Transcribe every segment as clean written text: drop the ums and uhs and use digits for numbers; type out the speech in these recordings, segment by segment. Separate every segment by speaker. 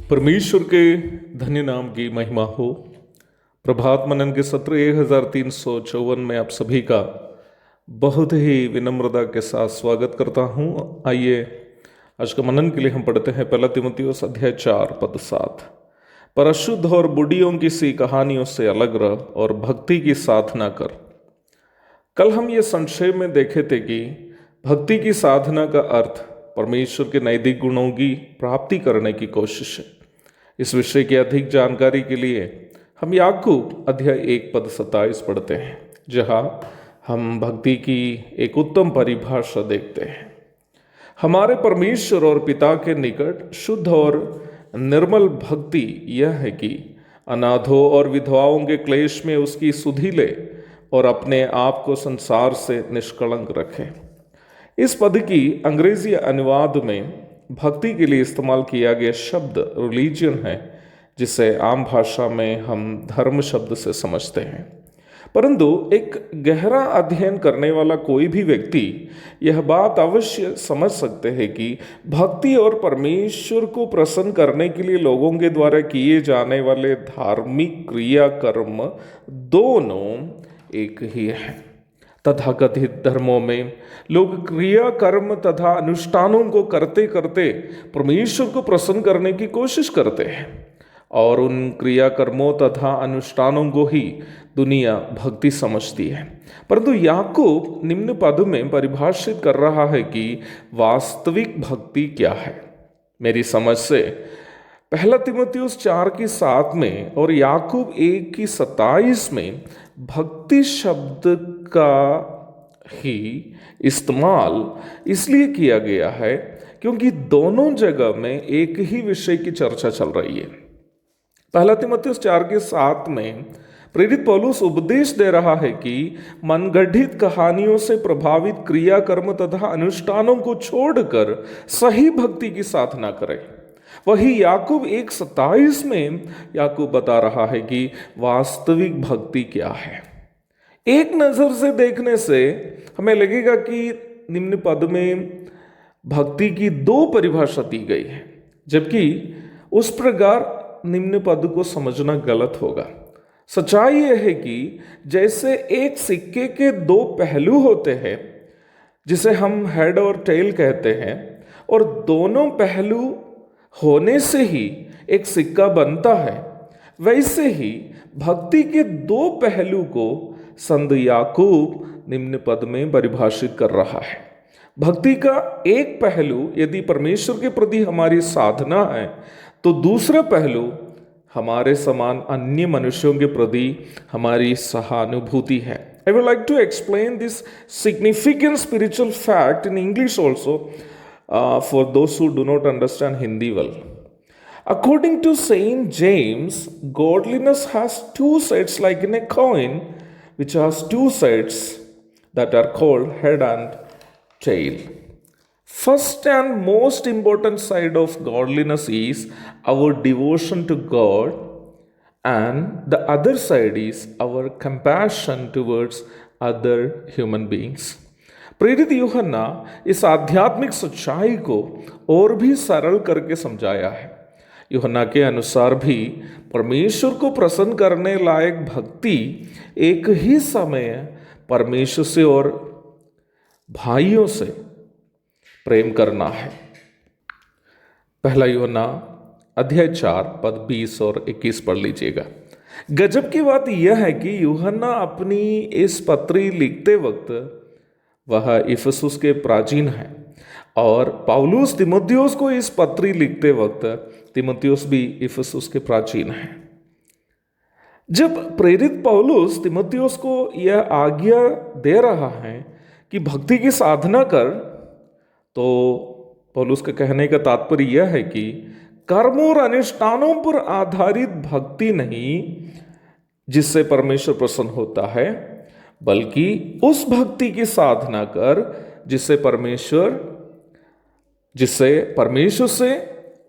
Speaker 1: परमेश्वर के धन्य नाम की महिमा हो। प्रभात मनन के सत्र 1354 में आप सभी का बहुत ही विनम्रता के साथ स्वागत करता हूँ। आइए आज का मनन के लिए हम पढ़ते हैं 1 तीमुथियुस अध्याय 4 पद 7। पर अशुद्ध और बुढ़ियों की सी कहानियों से अलग रह और भक्ति की साधना कर। कल हम ये संक्षेप में देखे थे कि भक्ति की साधना का अर्थ परमेश्वर के नैतिक गुणों की प्राप्ति करने की कोशिश है। इस विषय की अधिक जानकारी के लिए हम याकूब अध्याय 1 पद 27 पढ़ते हैं, जहाँ हम भक्ति की एक उत्तम परिभाषा देखते हैं। हमारे परमेश्वर और पिता के निकट शुद्ध और निर्मल भक्ति यह है कि अनाथों और विधवाओं के क्लेश में उसकी सुधि ले और अपने आप को संसार से निष्कलंक रखे। इस पद की अंग्रेजी अनुवाद में भक्ति के लिए इस्तेमाल किया गया शब्द रिलीजन है, जिसे आम भाषा में हम धर्म शब्द से समझते हैं। परंतु एक गहरा अध्ययन करने वाला कोई भी व्यक्ति यह बात अवश्य समझ सकते हैं कि भक्ति और परमेश्वर को प्रसन्न करने के लिए लोगों के द्वारा किए जाने वाले धार्मिक क्रियाकर्म दोनों एक ही है। तथाकथित धर्मों में लोग क्रिया कर्म तथा अनुष्ठानों को करते करते परमेश्वर को प्रसन्न करने की कोशिश करते हैं और उन क्रिया कर्मों तथा अनुष्ठानों को ही दुनिया भक्ति समझती है। परंतु याकूब निम्न पद में परिभाषित कर रहा है कि वास्तविक भक्ति क्या है। मेरी समझ से 1 तीमुथियुस 4 की 7 में और याकूब 1 की 27 में भक्ति शब्द का ही इस्तेमाल इसलिए किया गया है क्योंकि दोनों जगह में एक ही विषय की चर्चा चल रही है। 1 तीमुथियुस 4 के 7 में प्रेरित पौलुस उपदेश दे रहा है कि मनगढ़ित कहानियों से प्रभावित क्रियाकर्म तथा अनुष्ठानों को छोड़कर सही भक्ति की साधना करें। वही याकूब 1:27 में याकूब बता रहा है कि वास्तविक भक्ति क्या है। एक नजर से देखने से हमें लगेगा कि निम्न पद में भक्ति की 2 परिभाषा दी गई है, जबकि उस प्रकार निम्न पद को समझना गलत होगा। सच्चाई यह है कि जैसे एक सिक्के के 2 पहलू होते हैं, जिसे हम हेड और टेल कहते हैं, और दोनों पहलू होने से ही एक सिक्का बनता है, वैसे ही भक्ति के 2 पहलू को संत याकूब निम्न पद में परिभाषित कर रहा है। भक्ति का एक पहलू यदि परमेश्वर के प्रति हमारी साधना है, तो दूसरा पहलू हमारे समान अन्य मनुष्यों के प्रति हमारी सहानुभूति है। I would like to explain this significant spiritual fact in English also for those who do not understand Hindi well. According to Saint James, godliness has 2 sides like in a coin, which has 2 sides that are called head and tail. First and most important side of godliness is our devotion to God, and the other side is our compassion towards other human beings. प्रेरित यूहन्ना इस आध्यात्मिक सच्चाई को और भी सरल करके समझाया है। यूहन्ना के अनुसार भी परमेश्वर को प्रसन्न करने लायक भक्ति एक ही समय परमेश्वर से और भाइयों से प्रेम करना है। 1 यूहन्ना अध्याय 4 पद 20 और 21 पढ़ लीजिएगा। गजब की बात यह है कि यूहन्ना अपनी इस पत्री लिखते वक्त वह इफिसुस के प्राचीन हैं और पौलुस तीमुथियुस को इस पत्री लिखते वक्त तीमुथियुस भी इफिसुस के प्राचीन हैं। जब प्रेरित पौलुस तीमुथियुस को यह आज्ञा दे रहा है कि भक्ति की साधना कर, तो पौलुस के कहने का तात्पर्य यह है कि कर्म और अनुष्ठानों पर आधारित भक्ति नहीं जिससे परमेश्वर प्रसन्न होता है, बल्कि उस भक्ति की साधना कर जिससे परमेश्वर से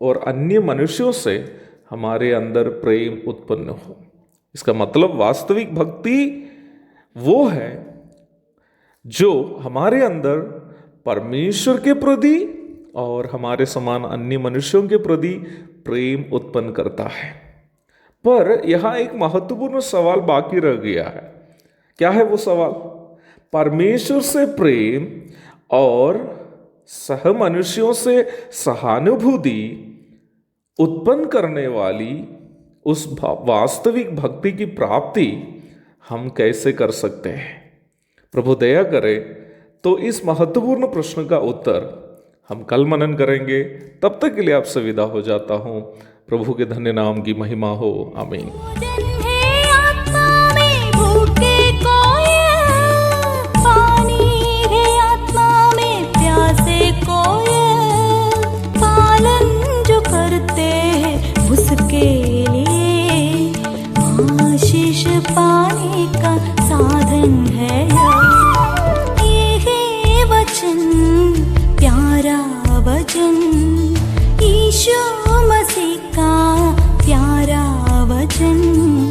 Speaker 1: और अन्य मनुष्यों से हमारे अंदर प्रेम उत्पन्न हो। इसका मतलब वास्तविक भक्ति वो है जो हमारे अंदर परमेश्वर के प्रति और हमारे समान अन्य मनुष्यों के प्रति प्रेम उत्पन्न करता है। पर यहाँ एक महत्वपूर्ण सवाल बाकी रह गया है। क्या है वो सवाल? परमेश्वर से प्रेम और सह मनुष्यों से सहानुभूति उत्पन्न करने वाली उस वास्तविक भक्ति की प्राप्ति हम कैसे कर सकते हैं? प्रभु दया करे तो इस महत्वपूर्ण प्रश्न का उत्तर हम कल मनन करेंगे। तब तक के लिए आपसे विदा हो जाता हूँ। प्रभु के धन्य नाम की महिमा हो। आमीन।
Speaker 2: पाने का साधन है ये वचन, प्यारा वचन, यीशु मसीह का प्यारा वचन।